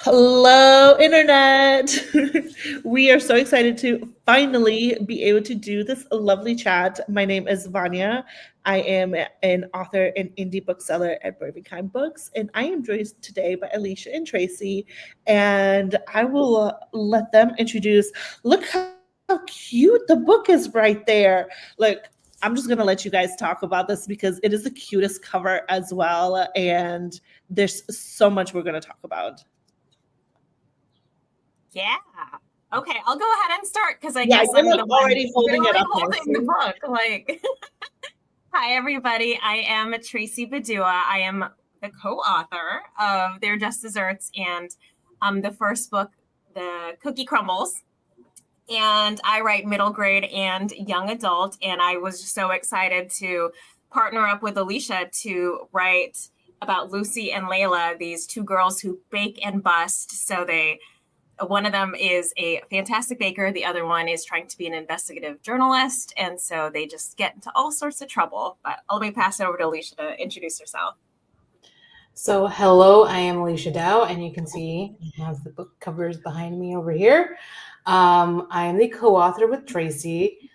Hello, Internet. We are so excited to finally be able to do this lovely chat. My name is Vanya. I am an author and indie bookseller at Birmingham Books, and I am joined today by Alicia and Tracy. And I will let them introduce. Look how cute the book is right there. Look, I'm just going to let you guys talk about this because it is the cutest cover as well. And there's so much we're going to talk about. Yeah. Okay, I'll go ahead and start because I Yeah, guess you're I'm like the one already holding it literally up holding the nicely. book. Hi everybody. I am Tracy Badua. I am the co-author of They're Just Desserts and the first book, The Cookie Crumbles. And I write middle grade and young adult. And I was just so excited to partner up with Alicia to write about Lucy and Layla, these two girls who bake and bust. One of them is a fantastic baker. The other one is trying to be an investigative journalist. And so they just get into all sorts of trouble. But let me pass it over to Alicia to introduce herself. So hello, I am Alicia Dow, and you can see I have the book covers behind me over here. I am the co-author with Tracy.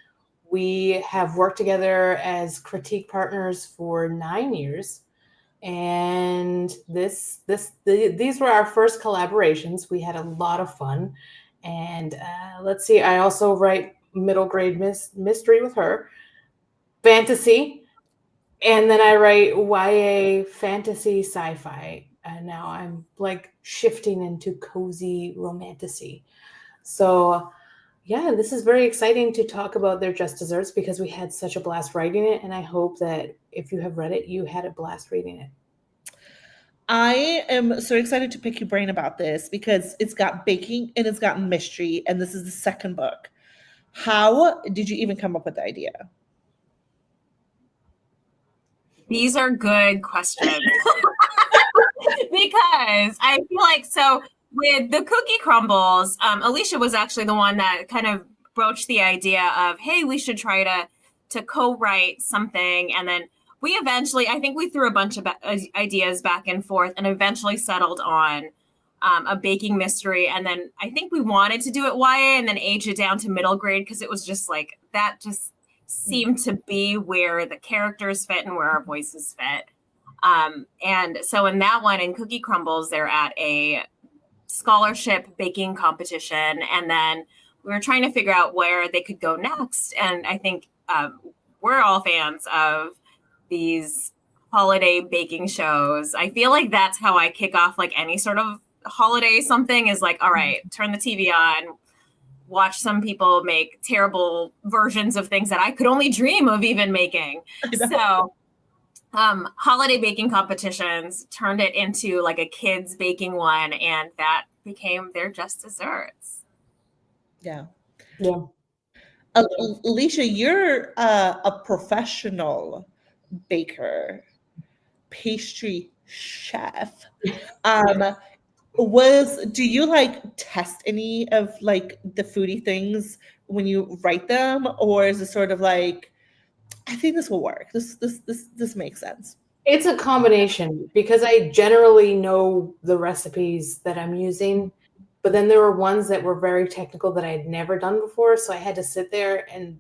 We have worked together as critique partners for 9 years. And these were our first collaborations. We had a lot of fun. And let's see, I also write middle grade mystery with her, fantasy, and then I write YA fantasy sci-fi. And now I'm like shifting into cozy romantasy. So yeah, this is very exciting to talk about They're Just Desserts because we had such a blast writing it. And I hope that if you have read it, you had a blast reading it. I am so excited to pick your brain about this because it's got baking and it's got mystery, and this is the second book. How did you even come up with the idea? These are good questions. Because I feel like with the cookie crumbles, Alicia was actually the one that kind of broached the idea of, hey, we should try to co-write something. And then we eventually, I think we threw a bunch of ideas back and forth and eventually settled on a baking mystery. And then I think we wanted to do it YA and then age it down to middle grade because it was just like, that just seemed to be where the characters fit and where our voices fit. And so in that one, in Cookie Crumbles, they're at a scholarship baking competition. And then we were trying to figure out where they could go next. And I think we're all fans of these holiday baking shows. I feel like that's how I kick off like any sort of holiday something is like, all right, turn the TV on, watch some people make terrible versions of things that I could only dream of even making. So holiday baking competitions turned it into like a kids baking one, and that became They're Just Desserts. Yeah. Yeah. Alicia, you're a professional baker, pastry chef. Do you like test any of like the foodie things when you write them, or is it sort of like, I think this will work. This makes sense. It's a combination because I generally know the recipes that I'm using, but then there were ones that were very technical that I had never done before. So I had to sit there and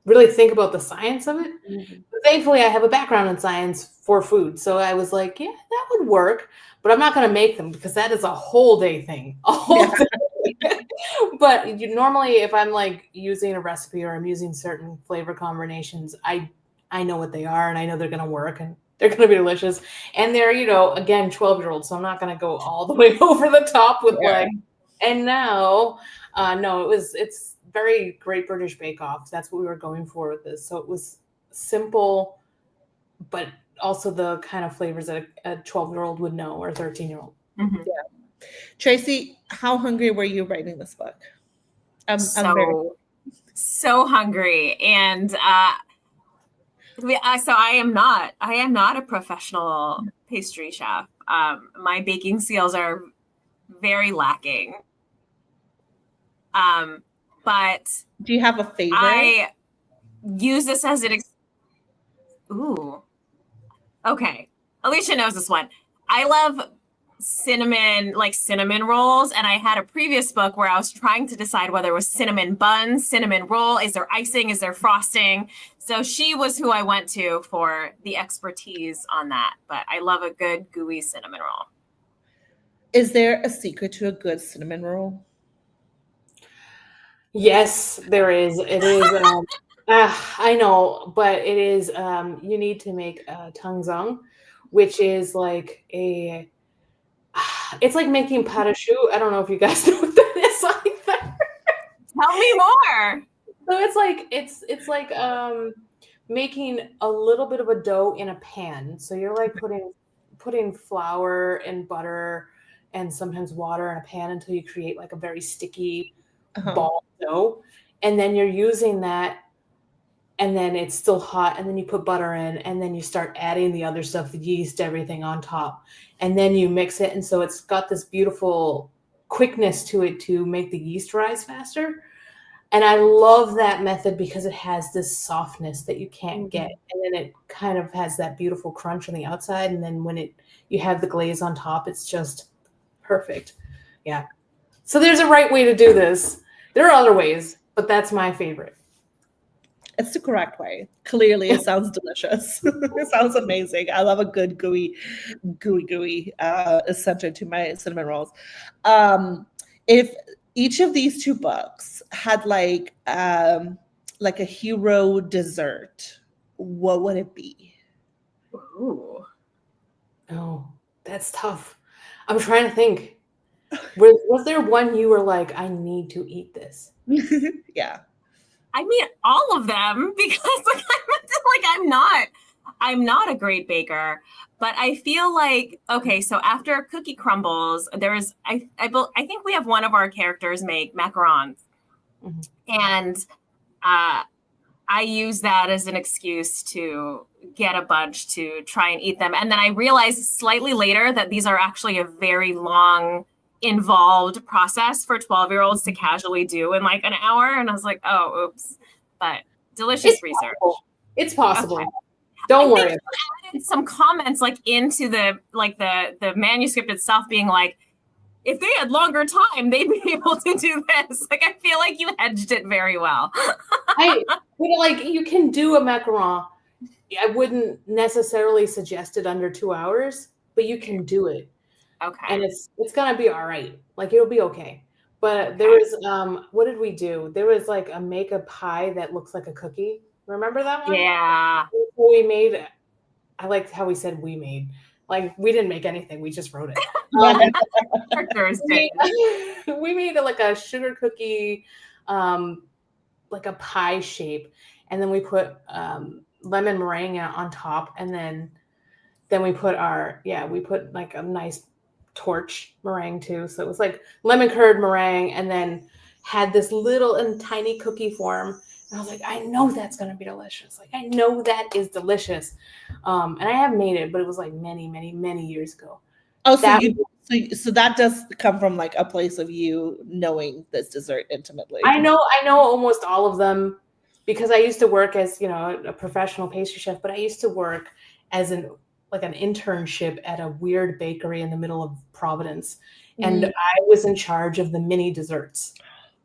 really think about the science of it. Mm-hmm. But thankfully, I have a background in science for food. So I was like, yeah, that would work, but I'm not going to make them because that is a whole day thing. A whole day. But normally, if I'm like using a recipe or I'm using certain flavor combinations, I know what they are and I know they're going to work and they're going to be delicious. And they're, again, 12-year-olds. So I'm not going to go all the way over the top with and now, no, it's very Great British Bake Off. That's what we were going for with this. So it was simple, but also the kind of flavors that a 12-year-old would know or a 13-year-old. Mm-hmm. Yeah. Tracy, how hungry were you writing this book? I'm so hungry. And so I am not a professional pastry chef. My baking skills are very lacking. But do you have a favorite? I use this as ooh. Okay. Alicia knows this one. I love cinnamon rolls, and I had a previous book where I was trying to decide whether it was cinnamon buns, cinnamon roll, is there icing, is there frosting? So she was who I went to for the expertise on that, but I love a good gooey cinnamon roll. Is there a secret to a good cinnamon roll? Yes, there is. It is. I know, but it is. You need to make tangzang, which is like a. It's like making pâte à choux. I don't know if you guys know what that is either. Tell me more. So it's like making a little bit of a dough in a pan. So you're like putting flour and butter and sometimes water in a pan until you create like a very sticky ball dough, and then you're using that, and then it's still hot, and then you put butter in, and then you start adding the other stuff, the yeast, everything on top, and then you mix it, and so it's got this beautiful quickness to it to make the yeast rise faster. And I love that method because it has this softness that you can't get, and then it kind of has that beautiful crunch on the outside, and then when you have the glaze on top, it's just perfect. Yeah. So there's a right way to do this. There are other ways, but that's my favorite. It's the correct way. Clearly, it sounds delicious. It sounds amazing. I love a good gooey center to my cinnamon rolls. If each of these two books had like a hero dessert, what would it be? Ooh. Oh, that's tough. I'm trying to think. Was there one you were like, I need to eat this? Yeah. I mean, all of them, because I'm not a great baker, but I feel like, okay, so after cookie crumbles, I think we have one of our characters make macarons, and I use that as an excuse to get a bunch to try and eat them. And then I realized slightly later that these are actually a very long, involved process for 12-year-olds to casually do in like an hour. And I was like, oh, oops. But delicious research. It's possible. Okay. Don't worry. Added some comments like into the manuscript itself, being like, if they had longer time, they'd be able to do this. Like, I feel like you hedged it very well. You can do a macaron. I wouldn't necessarily suggest it under 2 hours, but you can do it. Okay. And it's gonna be all right. Like, it'll be okay. But there was what did we do? There was like a make a pie that looks like a cookie. Remember that one? Yeah. We made. I liked how we said we made. Like, we didn't make anything. We just wrote it. We made like a sugar cookie, like a pie shape, and then we put lemon meringue on top, and then we put like a nice torch meringue too. So it was like lemon curd meringue, and then had this little and tiny cookie form. And I was like, I know that's going to be delicious. Like, I know that is delicious. And I have made it, but it was like many, many, many years ago. Oh, so that does come from like a place of you knowing this dessert intimately. I know almost all of them because I used to work as, a professional pastry chef, but I used to work as an internship at a weird bakery in the middle of Providence. And I was in charge of the mini desserts.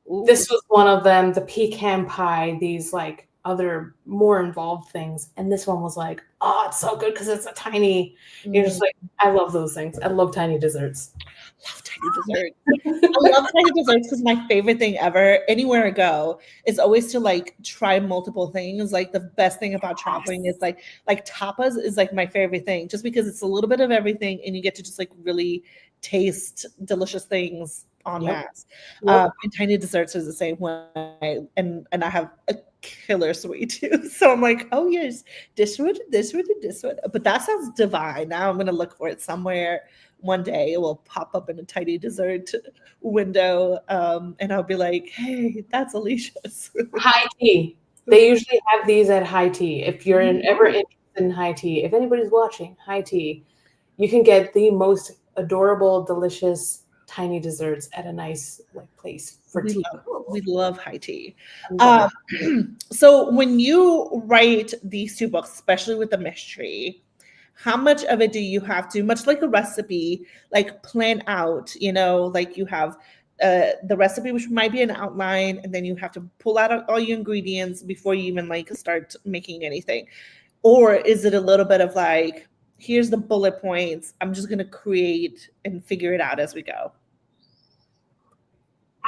Ooh. This was one of them, the pecan pie, these like other more involved things. And this one was like, oh, it's so good because it's a tiny, you're just like, I love those things. I love tiny desserts. Love tiny desserts. I love tiny desserts because my favorite thing ever, anywhere I go, is always to like try multiple things. Like the best thing about traveling is like tapas is like my favorite thing, just because it's a little bit of everything and you get to just like really taste delicious things en masse. And tiny desserts is the same way, and I have a killer sweet tooth, so I'm like, oh yes, this one, but that sounds divine. Now I'm gonna look for it somewhere. One day it will pop up in a tiny dessert window, and I'll be like, hey, that's Alicia's. High tea. They usually have these at High Tea. If you're ever interested in High Tea, if anybody's watching High Tea, you can get the most adorable, delicious tiny desserts at a nice place for tea. We love High Tea. So when you write these two books, especially with the mystery, how much of it do you have to, much like a recipe, like plan out, like you have the recipe, which might be an outline, and then you have to pull out all your ingredients before you even like start making anything? Or is it a little bit of like, here's the bullet points, I'm just going to create and figure it out as we go?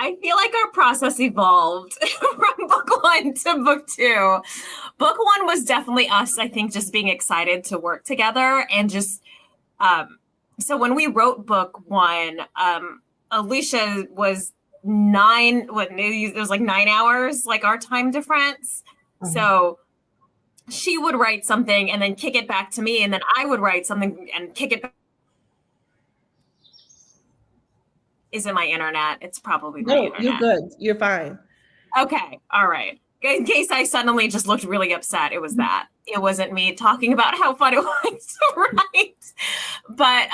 I feel like our process evolved from book 1 to book 2. Book 1 was definitely us, I think, just being excited to work together. And just, so when we wrote book 1, Alicia was it was like 9 hours, like our time difference. Mm-hmm. So she would write something and then kick it back to me, and then I would write something and kick it back. Is it my internet? It's probably my internet. You're good. You're fine. Okay. All right. In case I suddenly just looked really upset, it was that. It wasn't me talking about how fun it was to write. But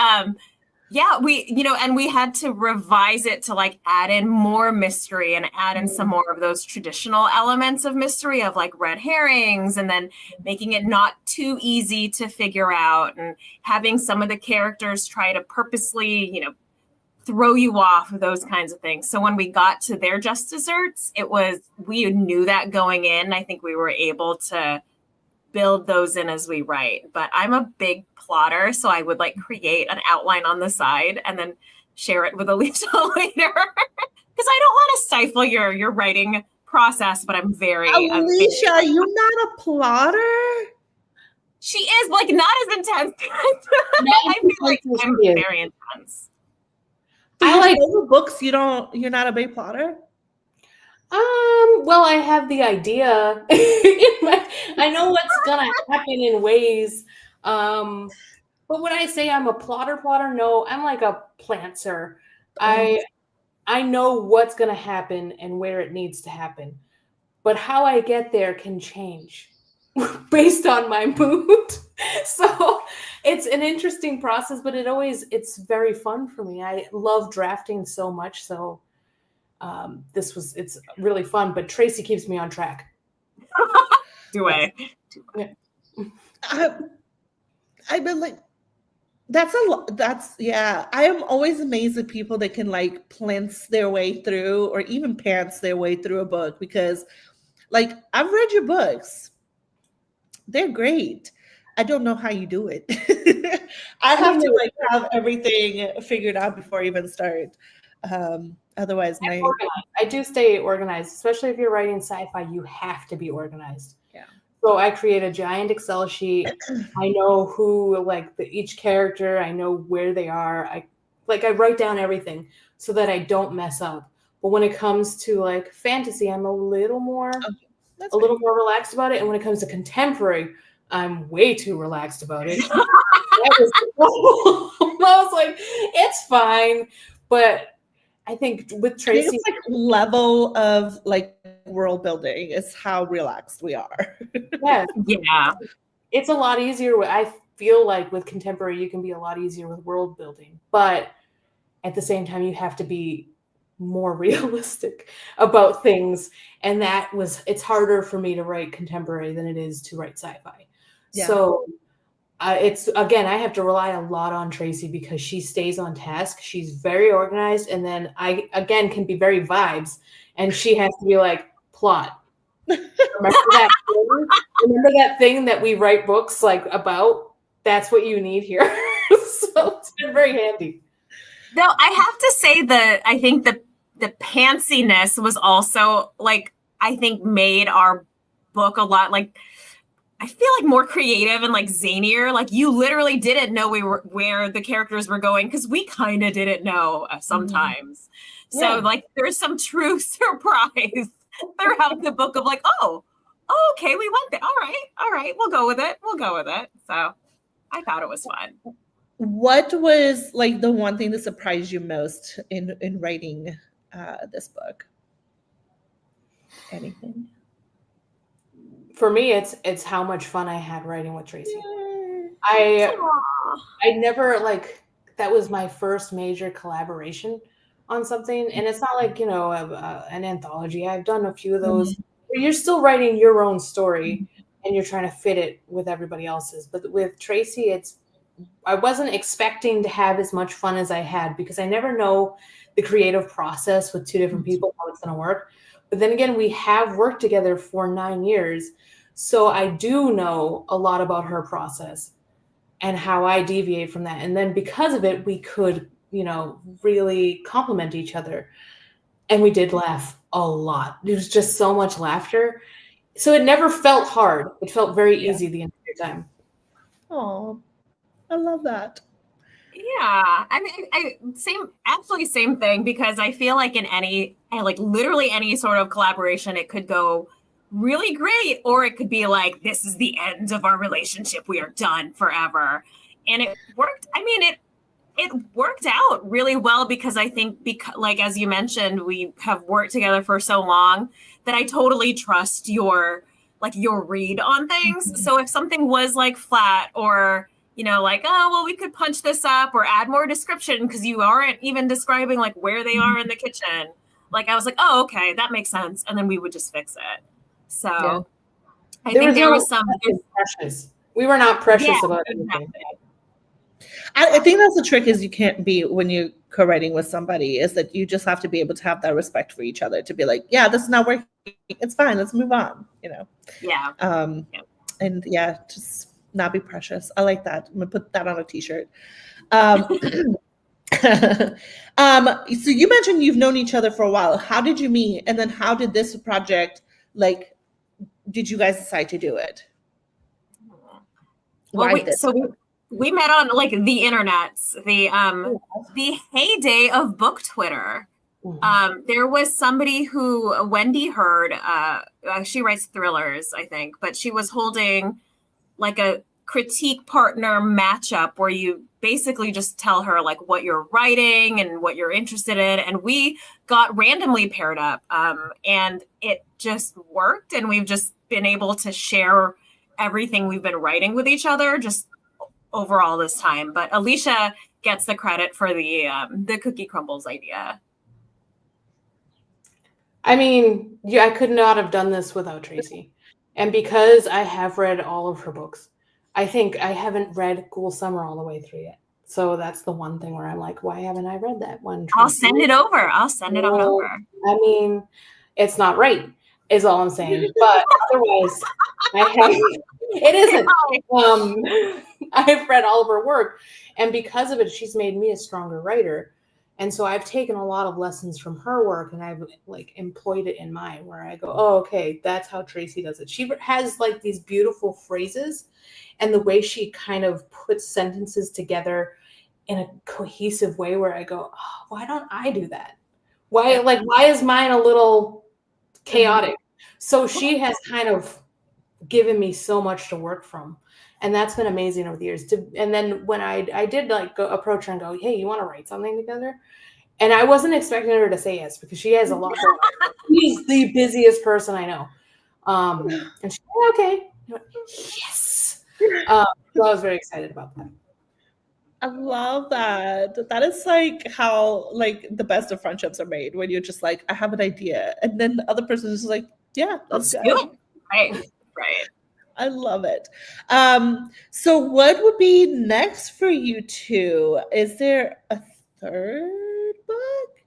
yeah, and we had to revise it to like add in more mystery and add in some more of those traditional elements of mystery of like red herrings, and then making it not too easy to figure out, and having some of the characters try to purposely, throw you off of those kinds of things. So when we got to their just desserts, we knew that going in. I think we were able to build those in as we write. But I'm a big plotter, so I would like create an outline on the side and then share it with Alicia later. Because I don't want to stifle your writing process, but I'm very Alicia, you're not a plotter? She is, like, not as intense. I feel like I'm very intense. I like books. You're not a big plotter? Well, I have the idea. I know what's gonna happen in ways. But when I say I'm a plotter, no, I'm like a plantser. I know what's gonna happen and where it needs to happen. But how I get there can change based on my mood. So it's an interesting process, but it's very fun for me. I love drafting so much. So it's really fun, but Tracy keeps me on track. Do I? I've been like, I am always amazed at people that can like plants their way through or even pants their way through a book, because like I've read your books. They're great. I don't know how you do it. I have to like have everything figured out before I even start. Otherwise, I do stay organized, especially if you're writing sci-fi. You have to be organized. Yeah. So I create a giant Excel sheet. I know who, each character. I know where they are. I write down everything so that I don't mess up. But when it comes to like fantasy, I'm a little more relaxed about it. And when it comes to contemporary, I'm way too relaxed about it. I was like, it's fine. But I think with Tracy, it's like level of like world building is how relaxed we are. Yeah. Yeah. It's a lot easier. I feel like with contemporary, you can be a lot easier with world building. But at the same time, you have to be more realistic about things. And it's harder for me to write contemporary than it is to write sci-fi. Yeah. So I have to rely a lot on Tracy because she stays on task. She's very organized. And then I, again, can be very vibes. And she has to be like, plot. Remember that thing that we write books like about? That's what you need here. So it's been very handy. No, I have to say that I think the pantsiness was also I think made our book a lot I feel like more creative and zanier. Like you literally didn't know where the characters were going because we kind of didn't know sometimes. Mm-hmm. So there's some true surprise throughout the book of okay, we went there. All right, we'll go with it. So I thought it was fun. What was the one thing that surprised you most in writing this book? Anything? For me, it's how much fun I had writing with Tracy. I never that was my first major collaboration on something, and it's not an anthology. I've done a few of those. But you're still writing your own story, and you're trying to fit it with everybody else's. But with Tracy, it's wasn't expecting to have as much fun as I had, because I never know the creative process with two different people, how it's going to work. But then again, we have worked together for 9 years. So I do know a lot about her process and how I deviate from that. And then because of it, we could, really complement each other. And we did laugh a lot. There was just so much laughter. So it never felt hard. It felt very easy the entire time. Oh, I love that. Yeah, I mean, absolutely same thing, because I feel like in literally any sort of collaboration, it could go really great, or it could be like, this is the end of our relationship. We are done forever. And it worked. I mean, it worked out really well, because I think, like, as you mentioned, we have worked together for so long that I totally trust your read on things. Mhm. So if something was like flat, or like, oh, well, we could punch this up or add more description because you aren't even describing like where they are in the kitchen. Like, I was like, oh, okay, that makes sense. And then we would just fix it. So Yeah. I think there was some. Precious. We were not precious about anything. Exactly. I think that's the trick, is you can't be, when you're co-writing with somebody, is that you just have to be able to have that respect for each other, to be like, yeah, this is not working. It's fine. Let's move on, Yeah. And just not be precious. I like that. I'm gonna put that on a t-shirt. So you mentioned you've known each other for a while. How did you meet? And then how did this project, did you guys decide to do it? Well, we met on like the internets, the heyday of book Twitter. Mm-hmm. There was somebody who, Wendy Hurd, she writes thrillers, I think, but she was holding like a critique partner matchup where you basically just tell her like what you're writing and what you're interested in. And we got randomly paired up, and it just worked. And we've just been able to share everything we've been writing with each other just overall this time. But Alicia gets the credit for the cookie crumbles idea. I mean, I could not have done this without Tracy. And because I have read all of her books, I think I haven't read Ghoul Summer all the way through yet. So that's the one thing where I'm like, why haven't I read that one? I'll send it over. I'll send it on over. I mean, it's not right, is all I'm saying. But otherwise, it isn't. I've read all of her work. And because of it, she's made me a stronger writer. And so I've taken a lot of lessons from her work, and I've like employed it in mine, where I go, oh, okay, that's how Tracy does it. She has like these beautiful phrases, and the way she kind of puts sentences together in a cohesive way, where I go, oh, why don't I do that? Why is mine a little chaotic? So she has kind of given me so much to work from. And that's been amazing over the years. And then when I did like go approach her and go, hey, you want to write something together? And I wasn't expecting her to say yes, because she has a lot going on. She's the busiest person I know. And she's like, okay. Yes. So I was very excited about that. I love that. That is like how like the best of friendships are made, when you're just like, I have an idea. And then the other person is just like, yeah, let's do it. Right. I love it. So what would be next for you two? Is there a third book?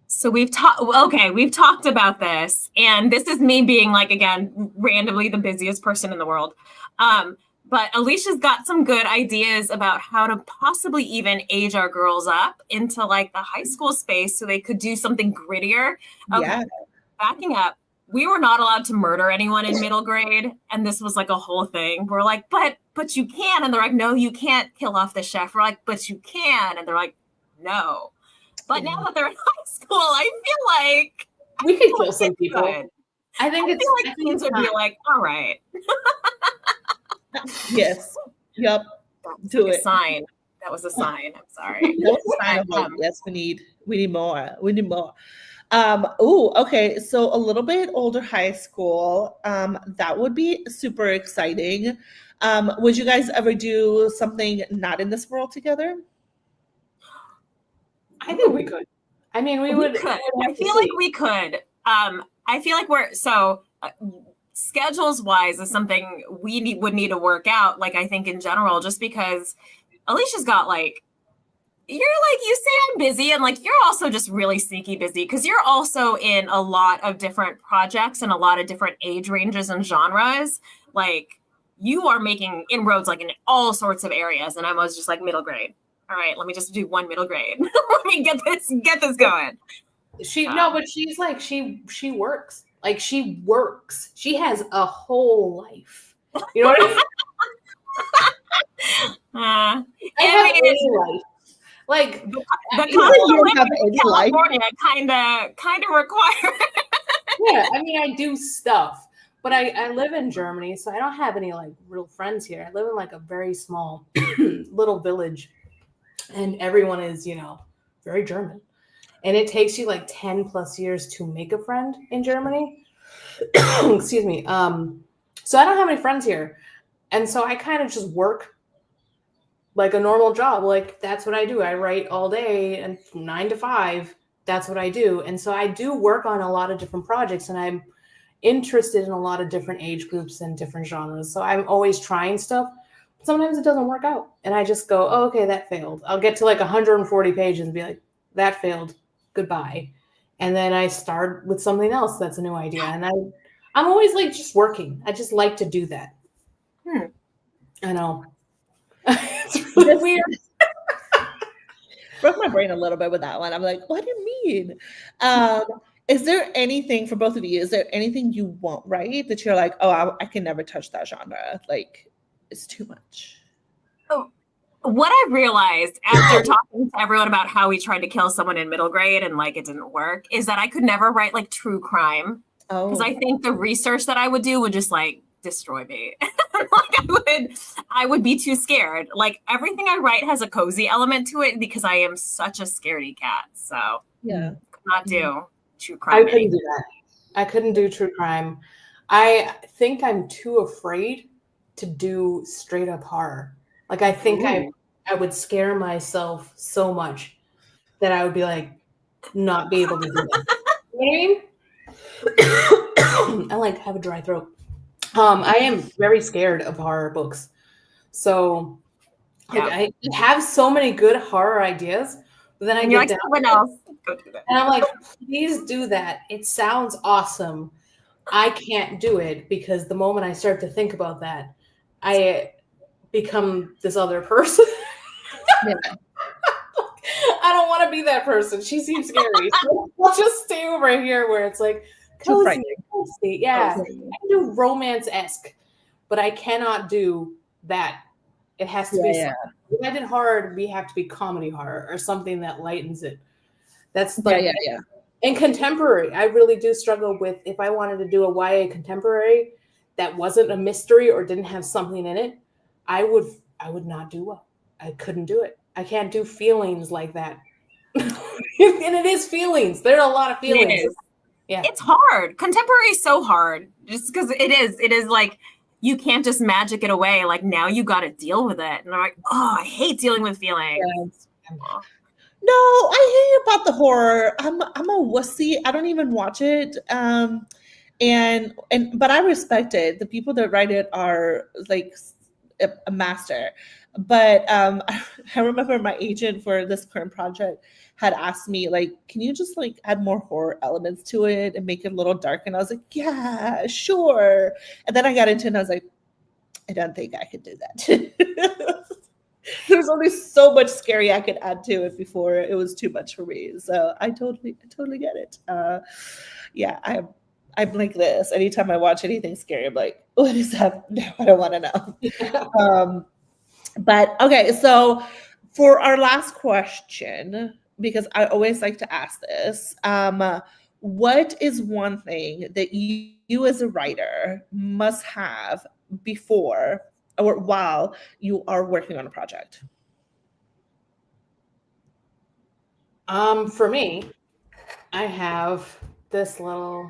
So we've talked about this, and this is me being like, again, randomly the busiest person in the world. But Alicia's got some good ideas about how to possibly even age our girls up into like the high school space, so they could do something grittier. Okay. Yeah. Backing up. We were not allowed to murder anyone in middle grade. And this was like a whole thing. We're like, but you can. And they're like, no, you can't kill off the chef. We're like, but you can. And they're like, no. But now that they're in high school, I feel like we could kill some people. Good. I feel like teens would be like, all right. Yes. Yep. Do it. A sign. That was a sign. I'm sorry. That was a sign of like, yes, we need more. We need more. Okay. So a little bit older high school. That would be super exciting. Would you guys ever do something not in this world together? I think we could. I mean, we would. Could. I feel like we could. I feel like schedules wise is something we would need to work out. Like, I think in general, just because Alicia's got like, you're like, you say I'm busy, and like, you're also just really sneaky busy because you're also in a lot of different projects and a lot of different age ranges and genres. Like, you are making inroads like in all sorts of areas. And I was just like, middle grade. All right, let me just do one middle grade. Let me get this going. But she's like, she works. Like, she works. She has a whole life. You know what I mean? I have any life. Like, the you have any life. California kind of require. Yeah, I mean, I do stuff, but I live in Germany, so I don't have any like real friends here. I live in like a very small little village, and everyone is, very German. And it takes you like 10 plus years to make a friend in Germany. Excuse me. So I don't have any friends here. And so I kind of just work like a normal job. Like, that's what I do. I write all day, and from 9 to 5, that's what I do. And so I do work on a lot of different projects, and I'm interested in a lot of different age groups and different genres. So I'm always trying stuff. But sometimes it doesn't work out. And I just go, oh, okay, that failed. I'll get to like 140 pages and be like, that failed. Goodbye. And then I start with something else that's a new idea. And I'm always like just working. I just like to do that. I know. It's really weird. Broke my brain a little bit with that one. I'm like, what do you mean? Is there anything for both of you? Is there anything you won't write that you're like, oh, I can never touch that genre? Like, it's too much. Oh, what I realized after talking to everyone about how we tried to kill someone in middle grade and like it didn't work is that I could never write like true crime. Oh, because I think the research that I would do would just like destroy me. Like I would be too scared. Like everything I write has a cozy element to it because I am such a scaredy cat. So yeah, could not do true crime. I couldn't do that. I couldn't do true crime. I think I'm too afraid to do straight up horror. Like I think I would scare myself so much that I would be like not be able to do it. You know what I mean? I like have a dry throat. I am very scared of horror books. So like, I have so many good horror ideas, but then I get down someone else go do that. and I'm like, please do that. It sounds awesome. I can't do it because the moment I start to think about that, I become this other person. Yeah. I don't want to be that person. She seems scary. So I'll just stay over here where it's like Too frightening. cozy. Yeah. I can do romance-esque, but I cannot do that. It has to be something. If I did horror, it'd have to be comedy horror or something that lightens it. That's like yeah. And contemporary, I really do struggle with if I wanted to do a YA contemporary that wasn't a mystery or didn't have something in it, I would not do well. I couldn't do it. I can't do feelings like that. And it is feelings. There are a lot of feelings. Yeah. It's hard. Contemporary is so hard just because it is like you can't just magic it away. Like now you got to deal with it. And I'm like, oh, I hate dealing with feelings. Yeah. No, I hate about the horror. I'm a wussy. I don't even watch it. But I respect it. The people that write it are like a master. But I remember my agent for this current project had asked me, like, can you just like add more horror elements to it and make it a little dark? And I was like, yeah, sure. And then I got into it and I was like, I don't think I could do that. There was only so much scary I could add to it before it was too much for me. So I totally get it. Yeah, I'm like this. Anytime I watch anything scary, I'm like, what is that? No, I don't want to know. But okay, so for our last question, because I always like to ask this, what is one thing that you as a writer must have before or while you are working on a project? For me, I have this little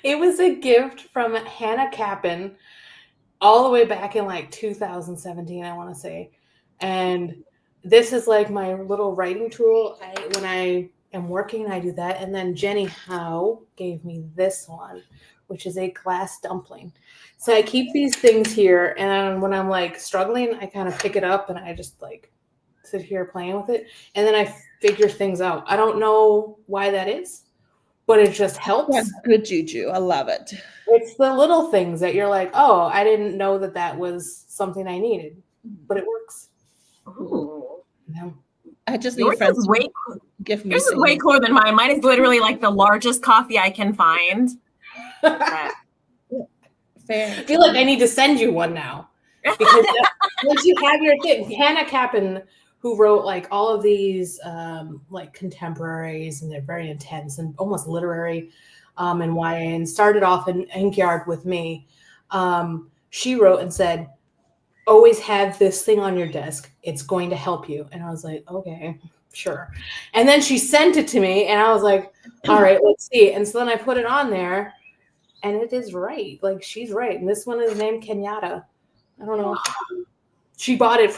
It was a gift from Hannah Capin all the way back in like 2017, I want to say. And this is like my little writing tool. When I am working, I do that. And then Jenny Howe gave me this one, which is a glass dumpling. So I keep these things here, and when I'm like struggling, I kind of pick it up and I just like sit here playing with it, and then I figure things out. I don't know why that is, but it just helps. That's good juju. I love it. It's the little things that you're like, oh, I didn't know that was something I needed, but it works. Ooh. Yeah. I just need Yours friends is to way, give me yours is some. way cooler than mine. Mine is literally like the largest coffee I can find. But Fair. I feel like I need to send you one now, because once you have your thing, Hannah Capin, who wrote like all of these like contemporaries, and they're very intense and almost literary, in YA, and started off in Inkyard with me. She wrote and said, always have this thing on your desk. It's going to help you. And I was like, okay, sure. And then she sent it to me, and I was like, all right, let's see. And so then I put it on there, and it is right. Like, she's right. And this one is named Kenyatta. I don't know. She bought it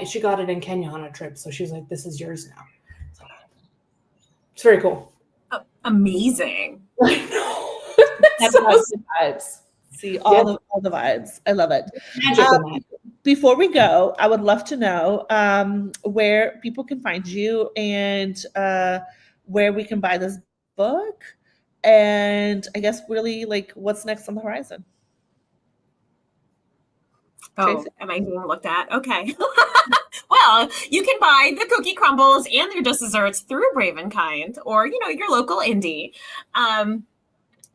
she got it in Kenya on a trip. So she was like, this is yours now. So, it's very cool. amazing. I know. That's the vibes. See all the vibes. I love it. Magic in that. Before we go, I would love to know where people can find you, and where we can buy this book, and I guess really like what's next on the horizon. Oh, Tracy? am I being looked at? Okay. Well, you can buy the Cookie Crumbles and their Just Desserts through Brave and Kind, or your local indie.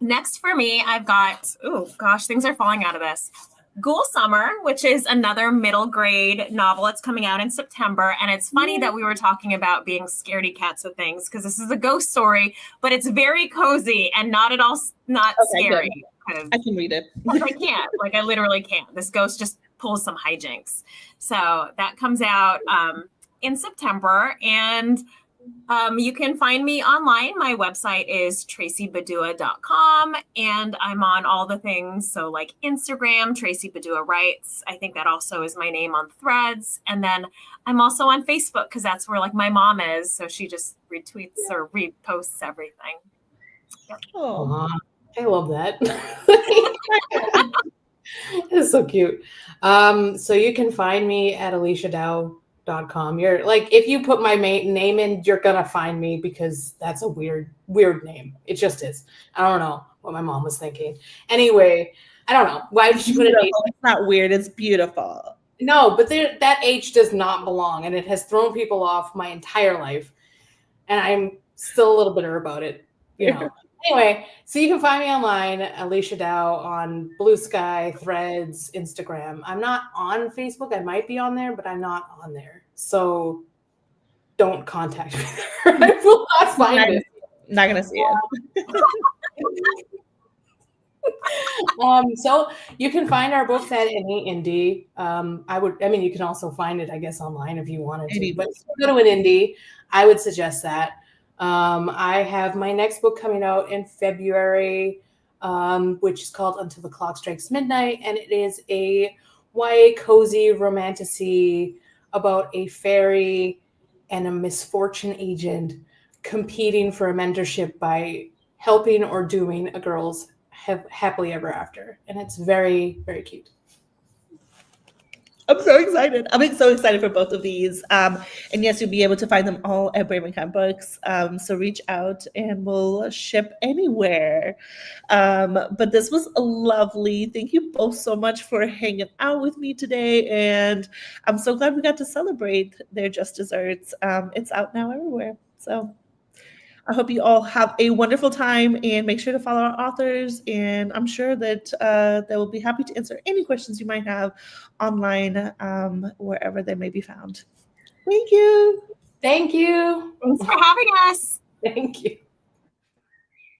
Next for me, I've got, oh gosh, things are falling out of this. Ghoul Summer, which is another middle grade novel. It's coming out in September. And it's funny that we were talking about being scaredy cats of things, because this is a ghost story, but it's very cozy and not at all scary. I can read it. I can't. Like, I literally can't. This ghost just pulls some hijinks. So that comes out in September. And you can find me online. My website is tracybadua.com, and I'm on all the things. So like Instagram, Tracy Badua Writes. I think that also is my name on Threads. And then I'm also on Facebook, because that's where like my mom is. So she just retweets or reposts everything. Yep. Oh, I love that. It's so cute. So you can find me at aliciadow.com. You're like, if you put my name in, you're gonna find me, because that's a weird name. It just is. I don't know what my mom was thinking. Anyway, I don't know. Why did she put an H? It's not weird. It's beautiful. No, but that H does not belong, and it has thrown people off my entire life, and I'm still a little bitter about it. Anyway, so you can find me online, Alicia Dow, on Blue Sky, Threads, Instagram. I'm not on Facebook. I might be on there, but I'm not on there. So don't contact me there. I will not find it. Not going to see it. So you can find our books at any indie. You can also find it, I guess, online if you wanted to. But if you go to an indie, I would suggest that. I have my next book coming out in February, which is called Until the Clock Strikes Midnight, and it is a YA cozy romantasy about a fairy and a misfortune agent competing for a mentorship by helping or doing a girl's happily ever after, and it's very, very cute. I'm so excited. I'm so excited for both of these. And yes, you'll be able to find them all at Brave and Kind Books. So reach out and we'll ship anywhere. But this was lovely. Thank you both so much for hanging out with me today. And I'm so glad we got to celebrate their Just Desserts. It's out now everywhere. So I hope you all have a wonderful time, and make sure to follow our authors. And I'm sure that they will be happy to answer any questions you might have online, wherever they may be found. Thank you. Thank you. Thanks for having us. Thank you.